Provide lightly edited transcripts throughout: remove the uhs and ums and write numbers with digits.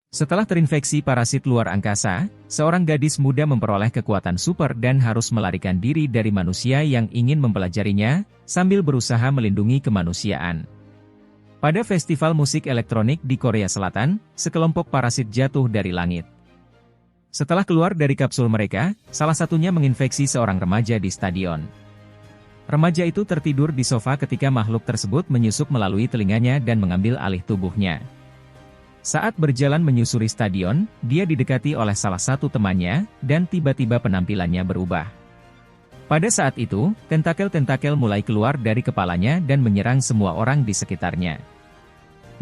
Setelah terinfeksi parasit luar angkasa, seorang gadis muda memperoleh kekuatan super dan harus melarikan diri dari manusia yang ingin mempelajarinya, sambil berusaha melindungi kemanusiaan. Pada festival musik elektronik di Korea Selatan, sekelompok parasit jatuh dari langit. Setelah keluar dari kapsul mereka, salah satunya menginfeksi seorang remaja di stadion. Remaja itu tertidur di sofa ketika makhluk tersebut menyusup melalui telinganya dan mengambil alih tubuhnya. Saat berjalan menyusuri stadion, dia didekati oleh salah satu temannya, dan tiba-tiba penampilannya berubah. Pada saat itu, tentakel-tentakel mulai keluar dari kepalanya dan menyerang semua orang di sekitarnya.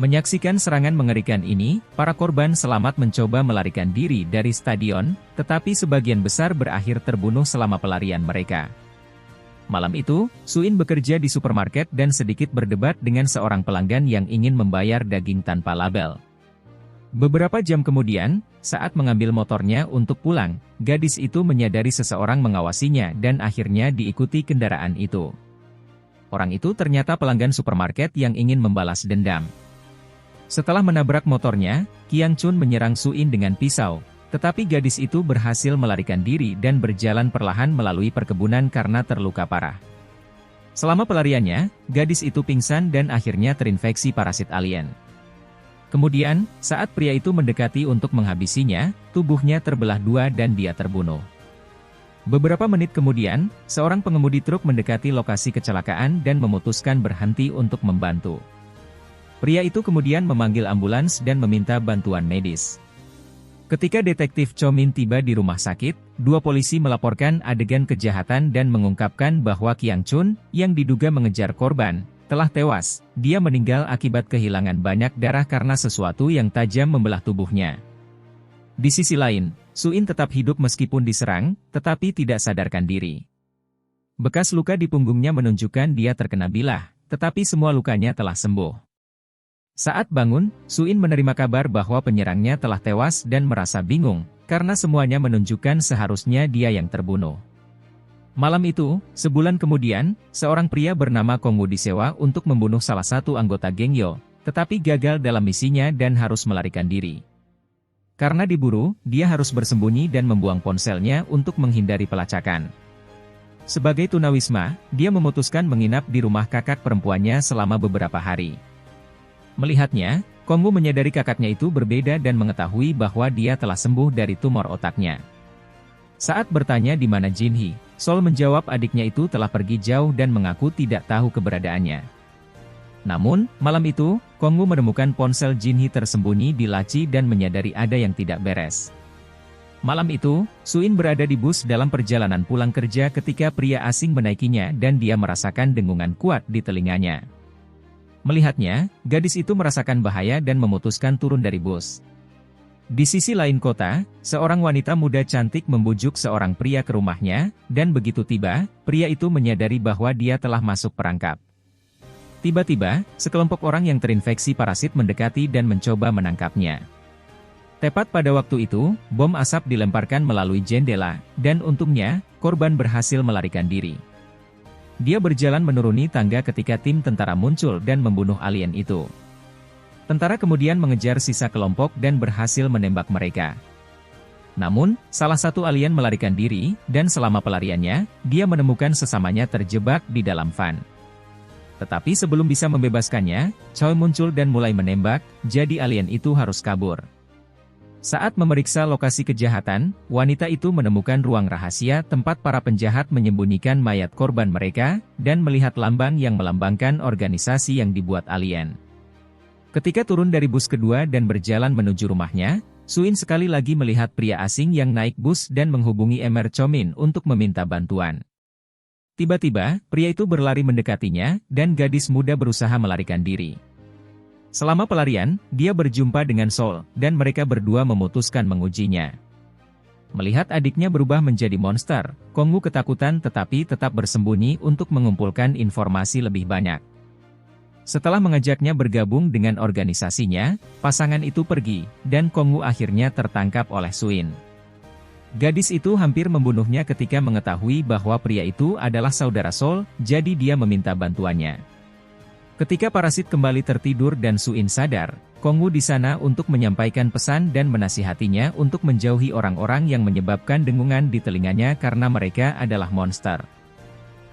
Menyaksikan serangan mengerikan ini, para korban selamat mencoba melarikan diri dari stadion, tetapi sebagian besar berakhir terbunuh selama pelarian mereka. Malam itu, Suin bekerja di supermarket dan sedikit berdebat dengan seorang pelanggan yang ingin membayar daging tanpa label. Beberapa jam kemudian, saat mengambil motornya untuk pulang, gadis itu menyadari seseorang mengawasinya dan akhirnya diikuti kendaraan itu. Orang itu ternyata pelanggan supermarket yang ingin membalas dendam. Setelah menabrak motornya, Kiang Chun menyerang Suin dengan pisau, tetapi gadis itu berhasil melarikan diri dan berjalan perlahan melalui perkebunan karena terluka parah. Selama pelariannya, gadis itu pingsan dan akhirnya terinfeksi parasit alien. Kemudian, saat pria itu mendekati untuk menghabisinya, tubuhnya terbelah dua dan dia terbunuh. Beberapa menit kemudian, seorang pengemudi truk mendekati lokasi kecelakaan dan memutuskan berhenti untuk membantu. Pria itu kemudian memanggil ambulans dan meminta bantuan medis. Ketika detektif Cho Min tiba di rumah sakit, dua polisi melaporkan adegan kejahatan dan mengungkapkan bahwa Kiang Chun, yang diduga mengejar korban, telah tewas. Dia meninggal akibat kehilangan banyak darah karena sesuatu yang tajam membelah tubuhnya. Di sisi lain, Suin tetap hidup meskipun diserang, tetapi tidak sadarkan diri. Bekas luka di punggungnya menunjukkan dia terkena bilah, tetapi semua lukanya telah sembuh. Saat bangun, Suin menerima kabar bahwa penyerangnya telah tewas dan merasa bingung, karena semuanya menunjukkan seharusnya dia yang terbunuh. Malam itu, sebulan kemudian, seorang pria bernama Kongwu disewa untuk membunuh salah satu anggota geng Yo, tetapi gagal dalam misinya dan harus melarikan diri. Karena diburu, dia harus bersembunyi dan membuang ponselnya untuk menghindari pelacakan. Sebagai tunawisma, dia memutuskan menginap di rumah kakak perempuannya selama beberapa hari. Melihatnya, Kongwu menyadari kakaknya itu berbeda dan mengetahui bahwa dia telah sembuh dari tumor otaknya. Saat bertanya di mana Jinhee, Sol menjawab adiknya itu telah pergi jauh dan mengaku tidak tahu keberadaannya. Namun, malam itu, Kongwu menemukan ponsel Jinhee tersembunyi di laci dan menyadari ada yang tidak beres. Malam itu, Suin berada di bus dalam perjalanan pulang kerja ketika pria asing menaikinya dan dia merasakan dengungan kuat di telinganya. Melihatnya, gadis itu merasakan bahaya dan memutuskan turun dari bus. Di sisi lain kota, seorang wanita muda cantik membujuk seorang pria ke rumahnya, dan begitu tiba, pria itu menyadari bahwa dia telah masuk perangkap. Tiba-tiba, sekelompok orang yang terinfeksi parasit mendekati dan mencoba menangkapnya. Tepat pada waktu itu, bom asap dilemparkan melalui jendela, dan untungnya, korban berhasil melarikan diri. Dia berjalan menuruni tangga ketika tim tentara muncul dan membunuh alien itu. Tentara kemudian mengejar sisa kelompok dan berhasil menembak mereka. Namun, salah satu alien melarikan diri, dan selama pelariannya, dia menemukan sesamanya terjebak di dalam van. Tetapi sebelum bisa membebaskannya, Choi muncul dan mulai menembak, jadi alien itu harus kabur. Saat memeriksa lokasi kejahatan, wanita itu menemukan ruang rahasia tempat para penjahat menyembunyikan mayat korban mereka, dan melihat lambang yang melambangkan organisasi yang dibuat alien. Ketika turun dari bus kedua dan berjalan menuju rumahnya, Suin sekali lagi melihat pria asing yang naik bus dan menghubungi Emer Cho Min untuk meminta bantuan. Tiba-tiba, pria itu berlari mendekatinya, dan gadis muda berusaha melarikan diri. Selama pelarian, dia berjumpa dengan Sol, dan mereka berdua memutuskan mengujinya. Melihat adiknya berubah menjadi monster, Kongwu ketakutan tetapi tetap bersembunyi untuk mengumpulkan informasi lebih banyak. Setelah mengajaknya bergabung dengan organisasinya, pasangan itu pergi, dan Kongwu akhirnya tertangkap oleh Suin. Gadis itu hampir membunuhnya ketika mengetahui bahwa pria itu adalah saudara Sol, jadi dia meminta bantuannya. Ketika parasit kembali tertidur dan Suin sadar, Kong Wu di sana untuk menyampaikan pesan dan menasihatinya untuk menjauhi orang-orang yang menyebabkan dengungan di telinganya karena mereka adalah monster.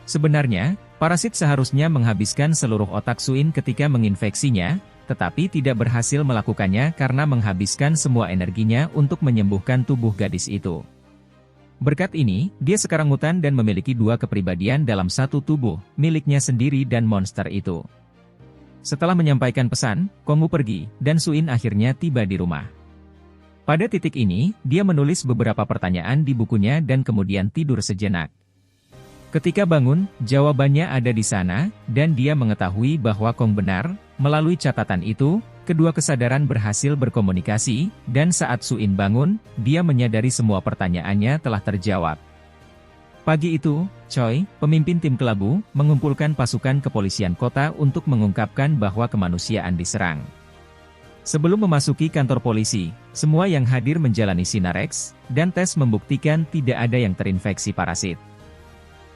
Sebenarnya, parasit seharusnya menghabiskan seluruh otak Suin ketika menginfeksinya, tetapi tidak berhasil melakukannya karena menghabiskan semua energinya untuk menyembuhkan tubuh gadis itu. Berkat ini, dia sekarang mutan dan memiliki dua kepribadian dalam satu tubuh, miliknya sendiri dan monster itu. Setelah menyampaikan pesan, Kong Wu pergi, dan Suin akhirnya tiba di rumah. Pada titik ini, dia menulis beberapa pertanyaan di bukunya dan kemudian tidur sejenak. Ketika bangun, jawabannya ada di sana, dan dia mengetahui bahwa Kong benar. Melalui catatan itu, kedua kesadaran berhasil berkomunikasi, dan saat Suin bangun, dia menyadari semua pertanyaannya telah terjawab. Pagi itu, Choi, pemimpin tim kelabu, mengumpulkan pasukan kepolisian kota untuk mengungkapkan bahwa kemanusiaan diserang. Sebelum memasuki kantor polisi, semua yang hadir menjalani Sinarex, dan tes membuktikan tidak ada yang terinfeksi parasit.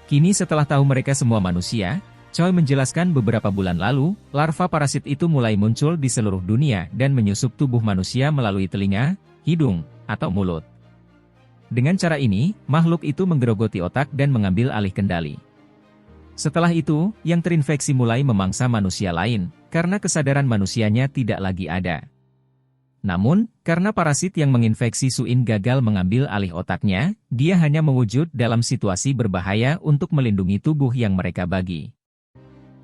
Kini setelah tahu mereka semua manusia, Choi menjelaskan beberapa bulan lalu, larva parasit itu mulai muncul di seluruh dunia dan menyusup tubuh manusia melalui telinga, hidung, atau mulut. Dengan cara ini, makhluk itu menggerogoti otak dan mengambil alih kendali. Setelah itu, yang terinfeksi mulai memangsa manusia lain, karena kesadaran manusianya tidak lagi ada. Namun, karena parasit yang menginfeksi Suin gagal mengambil alih otaknya, dia hanya mewujud dalam situasi berbahaya untuk melindungi tubuh yang mereka bagi.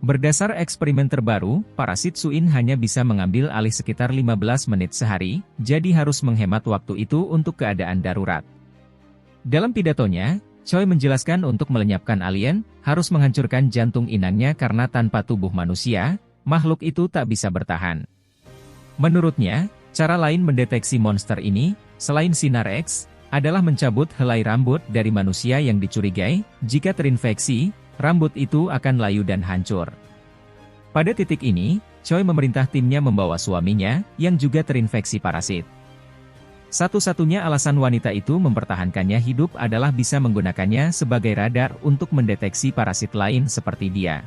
Berdasar eksperimen terbaru, parasit Suin hanya bisa mengambil alih sekitar 15 menit sehari, jadi harus menghemat waktu itu untuk keadaan darurat. Dalam pidatonya, Choi menjelaskan untuk melenyapkan alien, harus menghancurkan jantung inangnya karena tanpa tubuh manusia, makhluk itu tak bisa bertahan. Menurutnya, cara lain mendeteksi monster ini, selain Sinar X, adalah mencabut helai rambut dari manusia yang dicurigai. Jika terinfeksi, rambut itu akan layu dan hancur. Pada titik ini, Choi memerintah timnya membawa suaminya, yang juga terinfeksi parasit. Satu-satunya alasan wanita itu mempertahankannya hidup adalah bisa menggunakannya sebagai radar untuk mendeteksi parasit lain seperti dia.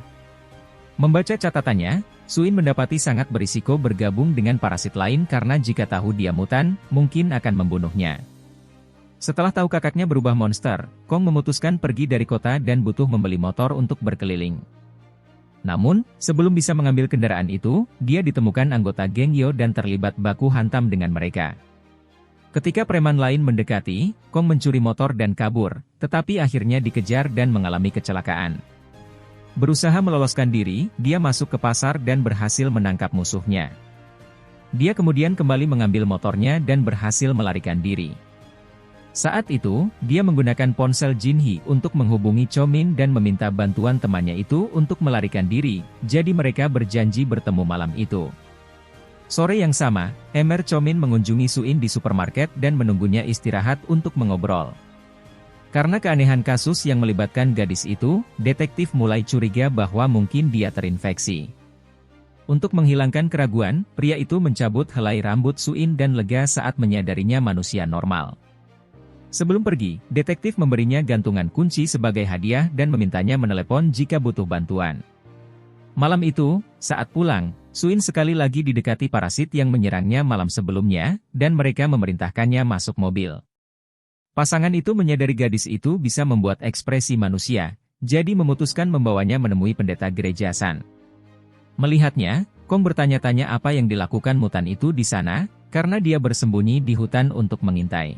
Membaca catatannya, Suin mendapati sangat berisiko bergabung dengan parasit lain karena jika tahu dia mutan, mungkin akan membunuhnya. Setelah tahu kakaknya berubah monster, Kong memutuskan pergi dari kota dan butuh membeli motor untuk berkeliling. Namun, sebelum bisa mengambil kendaraan itu, dia ditemukan anggota geng Yo dan terlibat baku hantam dengan mereka. Ketika preman lain mendekati, Kong mencuri motor dan kabur, tetapi akhirnya dikejar dan mengalami kecelakaan. Berusaha meloloskan diri, dia masuk ke pasar dan berhasil menangkap musuhnya. Dia kemudian kembali mengambil motornya dan berhasil melarikan diri. Saat itu, dia menggunakan ponsel Jinhee untuk menghubungi Chomin dan meminta bantuan temannya itu untuk melarikan diri, jadi mereka berjanji bertemu malam itu. Sore yang sama, Emer Chomin mengunjungi Suin di supermarket dan menunggunya istirahat untuk mengobrol. Karena keanehan kasus yang melibatkan gadis itu, detektif mulai curiga bahwa mungkin dia terinfeksi. Untuk menghilangkan keraguan, pria itu mencabut helai rambut Suin dan lega saat menyadarinya manusia normal. Sebelum pergi, detektif memberinya gantungan kunci sebagai hadiah dan memintanya menelepon jika butuh bantuan. Malam itu, saat pulang, Suin sekali lagi didekati parasit yang menyerangnya malam sebelumnya, dan mereka memerintahkannya masuk mobil. Pasangan itu menyadari gadis itu bisa membuat ekspresi manusia, jadi memutuskan membawanya menemui pendeta gereja San. Melihatnya, Kong bertanya-tanya apa yang dilakukan mutan itu di sana, karena dia bersembunyi di hutan untuk mengintai.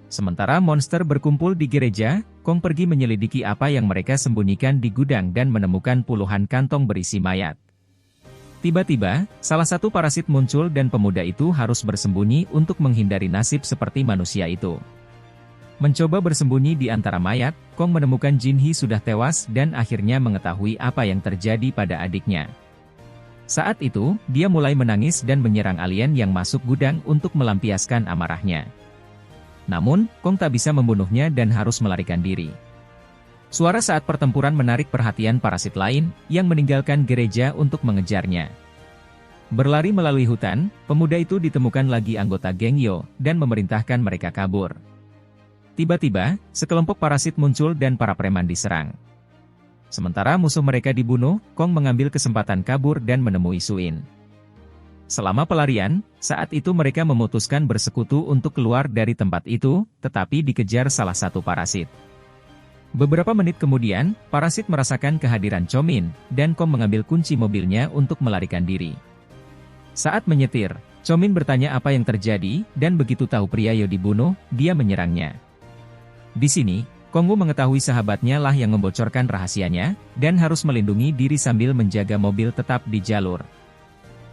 Sementara monster berkumpul di gereja, Kong pergi menyelidiki apa yang mereka sembunyikan di gudang dan menemukan puluhan kantong berisi mayat. Tiba-tiba, salah satu parasit muncul dan pemuda itu harus bersembunyi untuk menghindari nasib seperti manusia itu. Mencoba bersembunyi di antara mayat, Kong menemukan Jinhee sudah tewas dan akhirnya mengetahui apa yang terjadi pada adiknya. Saat itu, dia mulai menangis dan menyerang alien yang masuk gudang untuk melampiaskan amarahnya. Namun, Kong tak bisa membunuhnya dan harus melarikan diri. Suara saat pertempuran menarik perhatian parasit lain, yang meninggalkan gereja untuk mengejarnya. Berlari melalui hutan, pemuda itu ditemukan lagi anggota geng Yo, dan memerintahkan mereka kabur. Tiba-tiba, sekelompok parasit muncul dan para preman diserang. Sementara musuh mereka dibunuh, Kong mengambil kesempatan kabur dan menemui Suin. Selama pelarian, saat itu mereka memutuskan bersekutu untuk keluar dari tempat itu, tetapi dikejar salah satu parasit. Beberapa menit kemudian, parasit merasakan kehadiran Chomin, dan Kong mengambil kunci mobilnya untuk melarikan diri. Saat menyetir, Chomin bertanya apa yang terjadi, dan begitu tahu pria Yo dibunuh, dia menyerangnya. Di sini, Kong Wu mengetahui sahabatnya lah yang membocorkan rahasianya, dan harus melindungi diri sambil menjaga mobil tetap di jalur.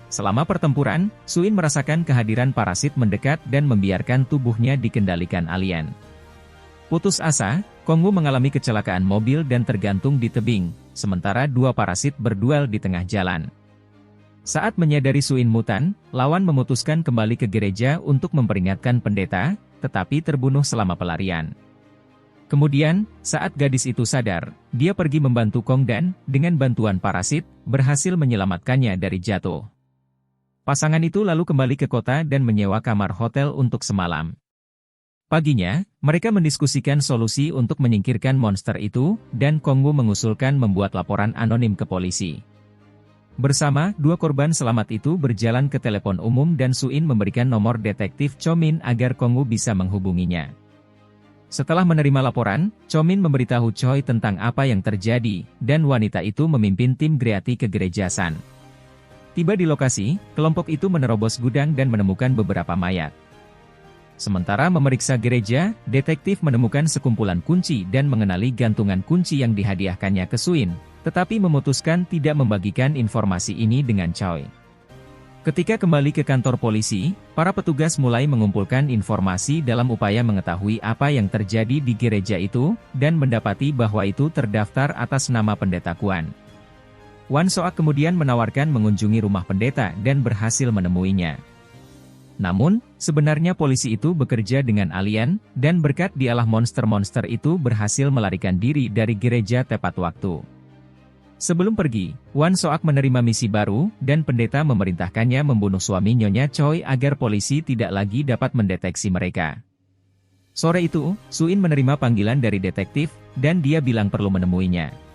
Selama pertempuran, Suin merasakan kehadiran parasit mendekat dan membiarkan tubuhnya dikendalikan alien. Putus asa, Kong Wu mengalami kecelakaan mobil dan tergantung di tebing, sementara dua parasit berduel di tengah jalan. Saat menyadari Suin mutan, lawan memutuskan kembali ke gereja untuk memperingatkan pendeta, tetapi terbunuh selama pelarian. Kemudian, saat gadis itu sadar, dia pergi membantu Kong dan, dengan bantuan parasit, berhasil menyelamatkannya dari jatuh. Pasangan itu lalu kembali ke kota dan menyewa kamar hotel untuk semalam. Paginya, mereka mendiskusikan solusi untuk menyingkirkan monster itu, dan Kong Wu mengusulkan membuat laporan anonim ke polisi. Bersama, dua korban selamat itu berjalan ke telepon umum dan Suin memberikan nomor detektif Chomin agar Kong Wu bisa menghubunginya. Setelah menerima laporan, Chomin memberitahu Choi tentang apa yang terjadi, dan wanita itu memimpin tim Greati ke gereja San. Tiba di lokasi, kelompok itu menerobos gudang dan menemukan beberapa mayat. Sementara memeriksa gereja, detektif menemukan sekumpulan kunci dan mengenali gantungan kunci yang dihadiahkannya ke Suin, tetapi memutuskan tidak membagikan informasi ini dengan Choi. Ketika kembali ke kantor polisi, para petugas mulai mengumpulkan informasi dalam upaya mengetahui apa yang terjadi di gereja itu, dan mendapati bahwa itu terdaftar atas nama pendeta Kuan. Wan Soak kemudian menawarkan mengunjungi rumah pendeta dan berhasil menemuinya. Namun, sebenarnya polisi itu bekerja dengan alien, dan berkat dialah monster-monster itu berhasil melarikan diri dari gereja tepat waktu. Sebelum pergi, Wan Soak menerima misi baru, dan pendeta memerintahkannya membunuh suami Nyonya Choi agar polisi tidak lagi dapat mendeteksi mereka. Sore itu, Suin menerima panggilan dari detektif, dan dia bilang perlu menemuinya.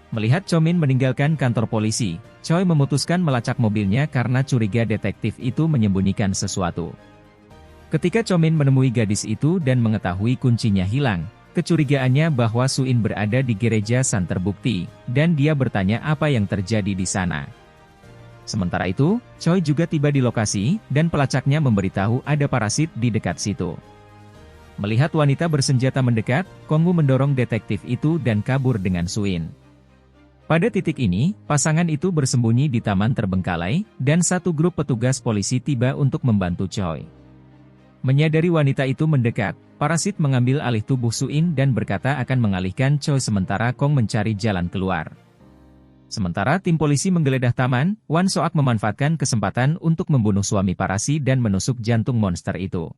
Melihat Chomin meninggalkan kantor polisi, Choi memutuskan melacak mobilnya karena curiga detektif itu menyembunyikan sesuatu. Ketika Chomin menemui gadis itu dan mengetahui kuncinya hilang, kecurigaannya bahwa Suin berada di gereja San terbukti, dan dia bertanya apa yang terjadi di sana. Sementara itu, Choi juga tiba di lokasi, dan pelacaknya memberitahu ada parasit di dekat situ. Melihat wanita bersenjata mendekat, Kong Wu mendorong detektif itu dan kabur dengan Suin. Pada titik ini, pasangan itu bersembunyi di taman terbengkalai, dan satu grup petugas polisi tiba untuk membantu Choi. Menyadari wanita itu mendekat, parasit mengambil alih tubuh Suin dan berkata akan mengalihkan Choi sementara Kong mencari jalan keluar. Sementara tim polisi menggeledah taman, Wan Soak memanfaatkan kesempatan untuk membunuh suami Parasi dan menusuk jantung monster itu.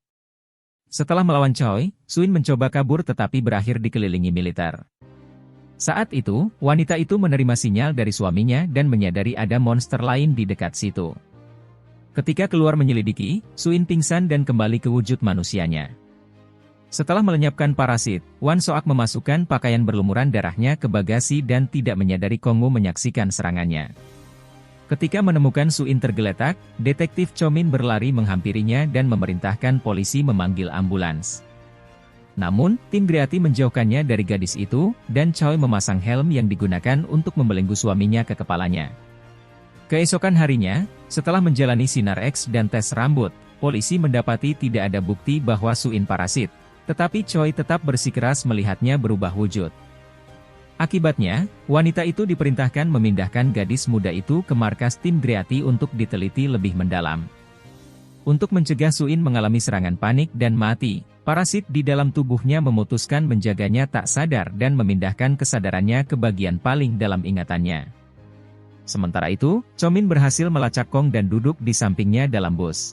Setelah melawan Choi, Suin mencoba kabur tetapi berakhir dikelilingi militer. Saat itu, wanita itu menerima sinyal dari suaminya dan menyadari ada monster lain di dekat situ. Ketika keluar menyelidiki, Suin pingsan dan kembali ke wujud manusianya. Setelah melenyapkan parasit, Wan Soak memasukkan pakaian berlumuran darahnya ke bagasi dan tidak menyadari Kong Wu menyaksikan serangannya. Ketika menemukan Suin tergeletak, detektif Chomin berlari menghampirinya dan memerintahkan polisi memanggil ambulans. Namun, tim Greati menjauhkannya dari gadis itu, dan Choi memasang helm yang digunakan untuk membelenggu suaminya ke kepalanya. Keesokan harinya, setelah menjalani sinar X dan tes rambut, polisi mendapati tidak ada bukti bahwa Suin parasit, tetapi Choi tetap bersikeras melihatnya berubah wujud. Akibatnya, wanita itu diperintahkan memindahkan gadis muda itu ke markas tim Greati untuk diteliti lebih mendalam. Untuk mencegah Suin mengalami serangan panik dan mati, parasit di dalam tubuhnya memutuskan menjaganya tak sadar dan memindahkan kesadarannya ke bagian paling dalam ingatannya. Sementara itu, Chomin berhasil melacak Kong dan duduk di sampingnya dalam bus.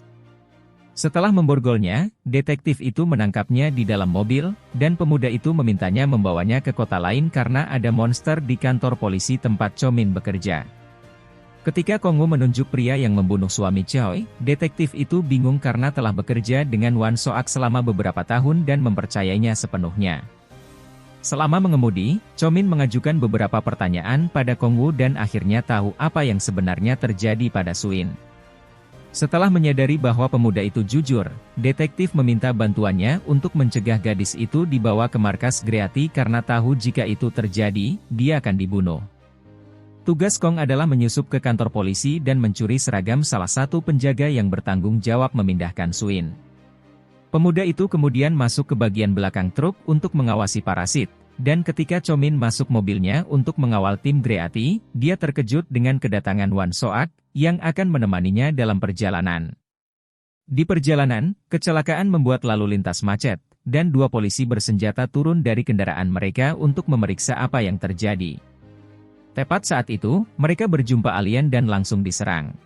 Setelah memborgolnya, detektif itu menangkapnya di dalam mobil, dan pemuda itu memintanya membawanya ke kota lain karena ada monster di kantor polisi tempat Chomin bekerja. Ketika Kong Wu menunjuk pria yang membunuh suami Choi, detektif itu bingung karena telah bekerja dengan Wan Soak selama beberapa tahun dan mempercayainya sepenuhnya. Selama mengemudi, Chomin mengajukan beberapa pertanyaan pada Kong Wu dan akhirnya tahu apa yang sebenarnya terjadi pada Suin. Setelah menyadari bahwa pemuda itu jujur, detektif meminta bantuannya untuk mencegah gadis itu dibawa ke markas Greati karena tahu jika itu terjadi, dia akan dibunuh. Tugas Kong adalah menyusup ke kantor polisi dan mencuri seragam salah satu penjaga yang bertanggung jawab memindahkan Suin. Pemuda itu kemudian masuk ke bagian belakang truk untuk mengawasi parasit, dan ketika Chomin masuk mobilnya untuk mengawal tim Greati, dia terkejut dengan kedatangan Wan Soak, yang akan menemaninya dalam perjalanan. Di perjalanan, kecelakaan membuat lalu lintas macet, dan dua polisi bersenjata turun dari kendaraan mereka untuk memeriksa apa yang terjadi. Tepat saat itu, mereka berjumpa alien dan langsung diserang.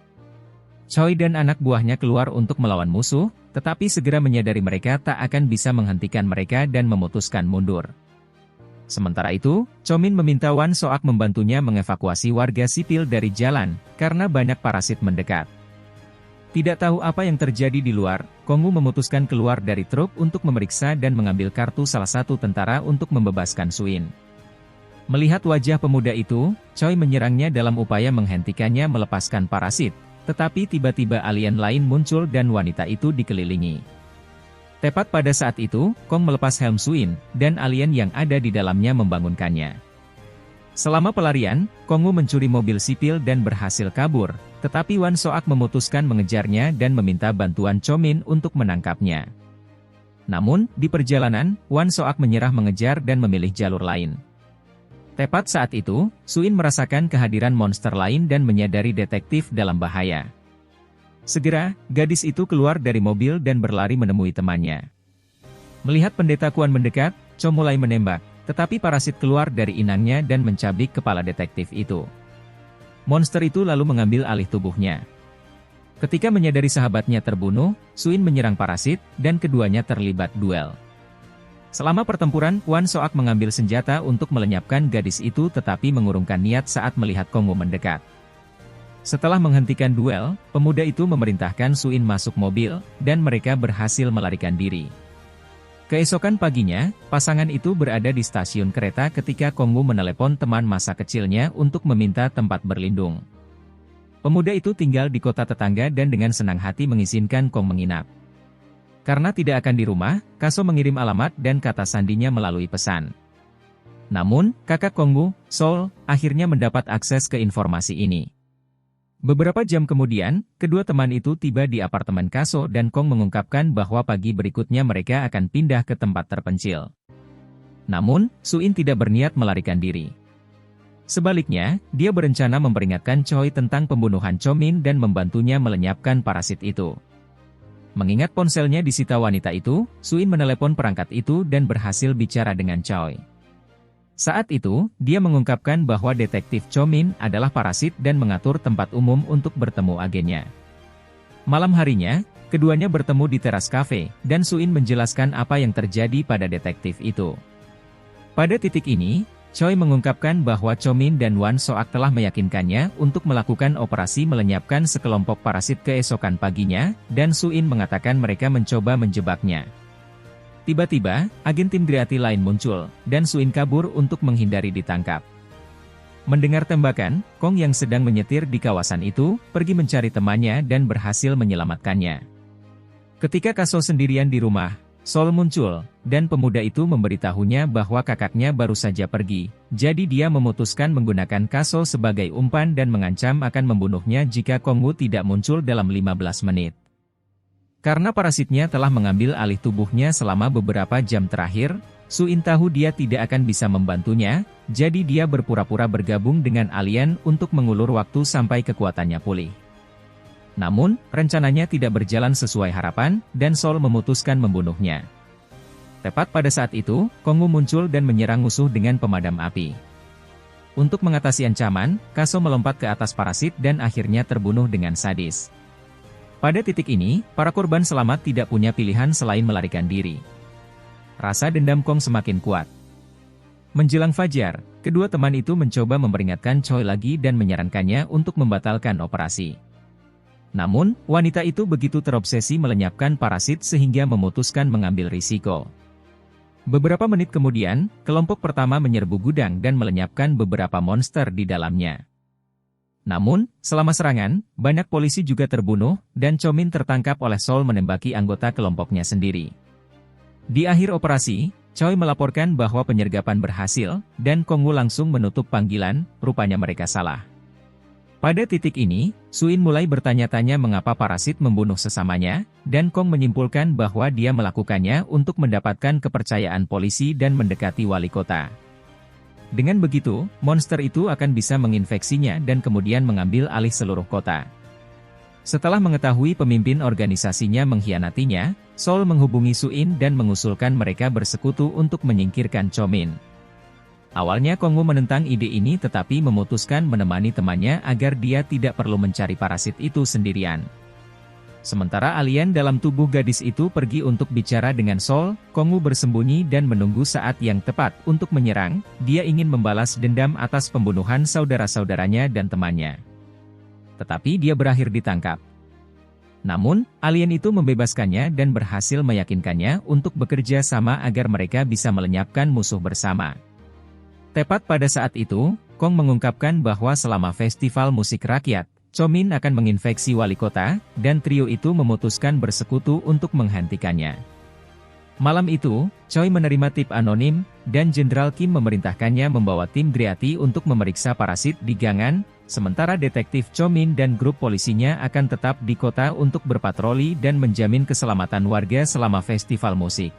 Choi dan anak buahnya keluar untuk melawan musuh, tetapi segera menyadari mereka tak akan bisa menghentikan mereka dan memutuskan mundur. Sementara itu, Chomin meminta Wan Soak membantunya mengevakuasi warga sipil dari jalan, karena banyak parasit mendekat. Tidak tahu apa yang terjadi di luar, Kongwu memutuskan keluar dari truk untuk memeriksa dan mengambil kartu salah satu tentara untuk membebaskan Suin. Melihat wajah pemuda itu, Choi menyerangnya dalam upaya menghentikannya melepaskan parasit, tetapi tiba-tiba alien lain muncul dan wanita itu dikelilingi. Tepat pada saat itu, Kong melepas helm Suin, dan alien yang ada di dalamnya membangunkannya. Selama pelarian, Kongwu mencuri mobil sipil dan berhasil kabur, tetapi Wan Soak memutuskan mengejarnya dan meminta bantuan Chomin untuk menangkapnya. Namun, di perjalanan, Wan Soak menyerah mengejar dan memilih jalur lain. Tepat saat itu, Suin merasakan kehadiran monster lain dan menyadari detektif dalam bahaya. Segera, gadis itu keluar dari mobil dan berlari menemui temannya. Melihat pendeta Kuan mendekat, Cho mulai menembak, tetapi parasit keluar dari inangnya dan mencabik kepala detektif itu. Monster itu lalu mengambil alih tubuhnya. Ketika menyadari sahabatnya terbunuh, Suin menyerang parasit, dan keduanya terlibat duel. Selama pertempuran, Wan Soak mengambil senjata untuk melenyapkan gadis itu tetapi mengurungkan niat saat melihat Kongwu mendekat. Setelah menghentikan duel, pemuda itu memerintahkan Suin masuk mobil, dan mereka berhasil melarikan diri. Keesokan paginya, pasangan itu berada di stasiun kereta ketika Kongwu menelepon teman masa kecilnya untuk meminta tempat berlindung. Pemuda itu tinggal di kota tetangga dan dengan senang hati mengizinkan Kong menginap. Karena tidak akan di rumah, Kaso mengirim alamat dan kata sandinya melalui pesan. Namun, kakak Kongwu, Sol, akhirnya mendapat akses ke informasi ini. Beberapa jam kemudian, kedua teman itu tiba di apartemen Kaso dan Kong mengungkapkan bahwa pagi berikutnya mereka akan pindah ke tempat terpencil. Namun, Suin tidak berniat melarikan diri. Sebaliknya, dia berencana memperingatkan Choi tentang pembunuhan Chomin dan membantunya melenyapkan parasit itu. Mengingat ponselnya disita wanita itu, Suin menelepon perangkat itu dan berhasil bicara dengan Choi. Saat itu, dia mengungkapkan bahwa detektif Chomin adalah parasit dan mengatur tempat umum untuk bertemu agennya. Malam harinya, keduanya bertemu di teras kafe, dan Suin menjelaskan apa yang terjadi pada detektif itu. Pada titik ini, Choi mengungkapkan bahwa Chomin dan Wan Soak telah meyakinkannya untuk melakukan operasi melenyapkan sekelompok parasit keesokan paginya, dan Suin mengatakan mereka mencoba menjebaknya. Tiba-tiba, agen tim Greati lain muncul, dan Suin kabur untuk menghindari ditangkap. Mendengar tembakan, Kong yang sedang menyetir di kawasan itu, pergi mencari temannya dan berhasil menyelamatkannya. Ketika Kaso sendirian di rumah, Sol muncul, dan pemuda itu memberitahunya bahwa kakaknya baru saja pergi, jadi dia memutuskan menggunakan Kaso sebagai umpan dan mengancam akan membunuhnya jika Kongwu tidak muncul dalam 15 menit. Karena parasitnya telah mengambil alih tubuhnya selama beberapa jam terakhir, Suin tahu dia tidak akan bisa membantunya, jadi dia berpura-pura bergabung dengan alien untuk mengulur waktu sampai kekuatannya pulih. Namun, rencananya tidak berjalan sesuai harapan, dan Sol memutuskan membunuhnya. Tepat pada saat itu, Kongwu muncul dan menyerang musuh dengan pemadam api. Untuk mengatasi ancaman, Kaso melompat ke atas parasit dan akhirnya terbunuh dengan sadis. Pada titik ini, para korban selamat tidak punya pilihan selain melarikan diri. Rasa dendam Kong semakin kuat. Menjelang fajar, kedua teman itu mencoba memperingatkan Choi lagi dan menyarankannya untuk membatalkan operasi. Namun, wanita itu begitu terobsesi melenyapkan parasit sehingga memutuskan mengambil risiko. Beberapa menit kemudian, kelompok pertama menyerbu gudang dan melenyapkan beberapa monster di dalamnya. Namun, selama serangan, banyak polisi juga terbunuh, dan Chomin tertangkap oleh Seoul menembaki anggota kelompoknya sendiri. Di akhir operasi, Choi melaporkan bahwa penyergapan berhasil, dan Kong Woo langsung menutup panggilan, rupanya mereka salah. Pada titik ini, Suin mulai bertanya-tanya mengapa parasit membunuh sesamanya, dan Kong menyimpulkan bahwa dia melakukannya untuk mendapatkan kepercayaan polisi dan mendekati wali kota. Dengan begitu, monster itu akan bisa menginfeksinya dan kemudian mengambil alih seluruh kota. Setelah mengetahui pemimpin organisasinya mengkhianatinya, Seoul menghubungi Suin dan mengusulkan mereka bersekutu untuk menyingkirkan Chomin. Awalnya Kong Woo menentang ide ini tetapi memutuskan menemani temannya agar dia tidak perlu mencari parasit itu sendirian. Sementara alien dalam tubuh gadis itu pergi untuk bicara dengan Seoul, Kong Woo bersembunyi dan menunggu saat yang tepat untuk menyerang. Dia ingin membalas dendam atas pembunuhan saudara-saudaranya dan temannya. Tetapi dia berakhir ditangkap. Namun, alien itu membebaskannya dan berhasil meyakinkannya untuk bekerja sama agar mereka bisa melenyapkan musuh bersama. Tepat pada saat itu, Kong mengungkapkan bahwa selama festival musik rakyat, Chomin akan menginfeksi wali kota, dan trio itu memutuskan bersekutu untuk menghentikannya. Malam itu, Choi menerima tip anonim, dan Jenderal Kim memerintahkannya membawa tim Griati untuk memeriksa parasit di gangan, sementara detektif Chomin dan grup polisinya akan tetap di kota untuk berpatroli dan menjamin keselamatan warga selama festival musik.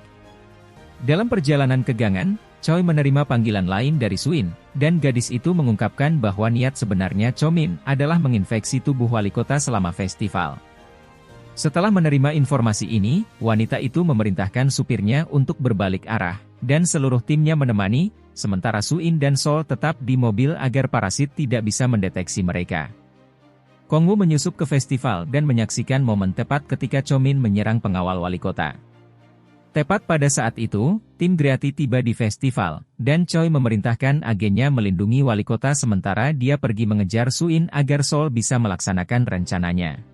Dalam perjalanan ke gangan, Choi menerima panggilan lain dari Suin, dan gadis itu mengungkapkan bahwa niat sebenarnya Chomin adalah menginfeksi tubuh wali kota selama festival. Setelah menerima informasi ini, wanita itu memerintahkan supirnya untuk berbalik arah, dan seluruh timnya menemani, sementara Suin dan Seoul tetap di mobil agar parasit tidak bisa mendeteksi mereka. Kong Woo menyusup ke festival dan menyaksikan momen tepat ketika Chomin menyerang pengawal wali kota. Tepat pada saat itu, tim Griati tiba di festival, dan Choi memerintahkan agennya melindungi wali kota sementara dia pergi mengejar Suin agar Seoul bisa melaksanakan rencananya.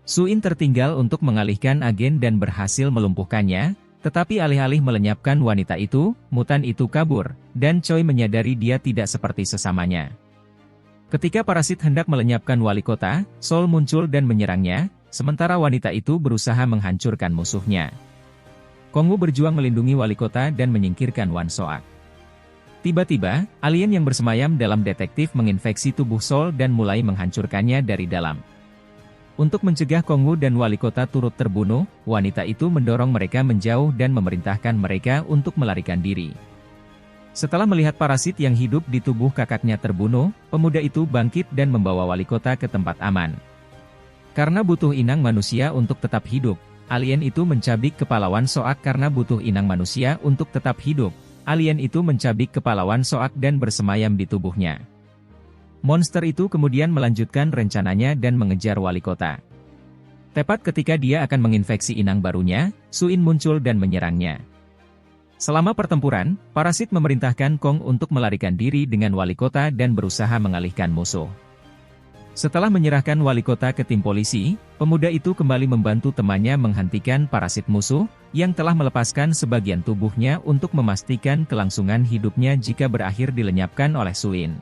Suin tertinggal untuk mengalihkan agen dan berhasil melumpuhkannya, tetapi alih-alih melenyapkan wanita itu, mutan itu kabur, dan Choi menyadari dia tidak seperti sesamanya. Ketika parasit hendak melenyapkan wali kota, Seoul muncul dan menyerangnya, sementara wanita itu berusaha menghancurkan musuhnya. Kong Woo berjuang melindungi wali kota dan menyingkirkan Wan Soak. Tiba-tiba, alien yang bersemayam dalam detektif menginfeksi tubuh Seoul dan mulai menghancurkannya dari dalam. Untuk mencegah Kong Woo dan wali kota turut terbunuh, wanita itu mendorong mereka menjauh dan memerintahkan mereka untuk melarikan diri. Setelah melihat parasit yang hidup di tubuh kakaknya terbunuh, pemuda itu bangkit dan membawa wali kota ke tempat aman. Karena butuh inang manusia untuk tetap hidup, alien itu mencabik kepala Wan Soak karena butuh inang manusia untuk tetap hidup. Alien itu mencabik kepala Wan Soak dan bersemayam di tubuhnya. Monster itu kemudian melanjutkan rencananya dan mengejar wali kota. Tepat ketika dia akan menginfeksi inang barunya, Suin muncul dan menyerangnya. Selama pertempuran, parasit memerintahkan Kong untuk melarikan diri dengan wali kota dan berusaha mengalihkan musuh. Setelah menyerahkan wali kota ke tim polisi, pemuda itu kembali membantu temannya menghentikan parasit musuh, yang telah melepaskan sebagian tubuhnya untuk memastikan kelangsungan hidupnya jika berakhir dilenyapkan oleh Suin.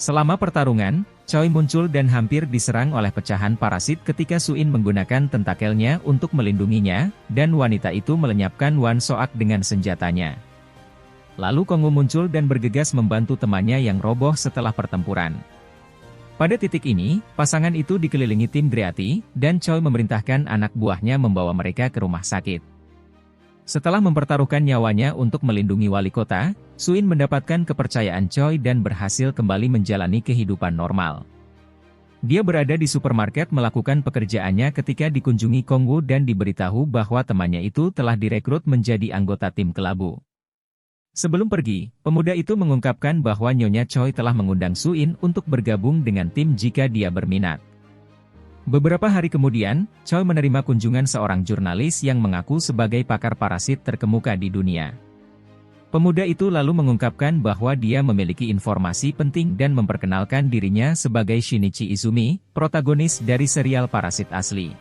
Selama pertarungan, Choi muncul dan hampir diserang oleh pecahan parasit ketika Suin menggunakan tentakelnya untuk melindunginya, dan wanita itu melenyapkan Wan Soak dengan senjatanya. Lalu Kong Woo muncul dan bergegas membantu temannya yang roboh setelah pertempuran. Pada titik ini, pasangan itu dikelilingi tim Griati, dan Choi memerintahkan anak buahnya membawa mereka ke rumah sakit. Setelah mempertaruhkan nyawanya untuk melindungi wali kota, Suin mendapatkan kepercayaan Choi dan berhasil kembali menjalani kehidupan normal. Dia berada di supermarket melakukan pekerjaannya ketika dikunjungi Kong Woo dan diberitahu bahwa temannya itu telah direkrut menjadi anggota tim kelabu. Sebelum pergi, pemuda itu mengungkapkan bahwa Nyonya Choi telah mengundang Suin untuk bergabung dengan tim jika dia berminat. Beberapa hari kemudian, Choi menerima kunjungan seorang jurnalis yang mengaku sebagai pakar parasit terkemuka di dunia. Pemuda itu lalu mengungkapkan bahwa dia memiliki informasi penting dan memperkenalkan dirinya sebagai Shinichi Izumi, protagonis dari serial Parasit asli.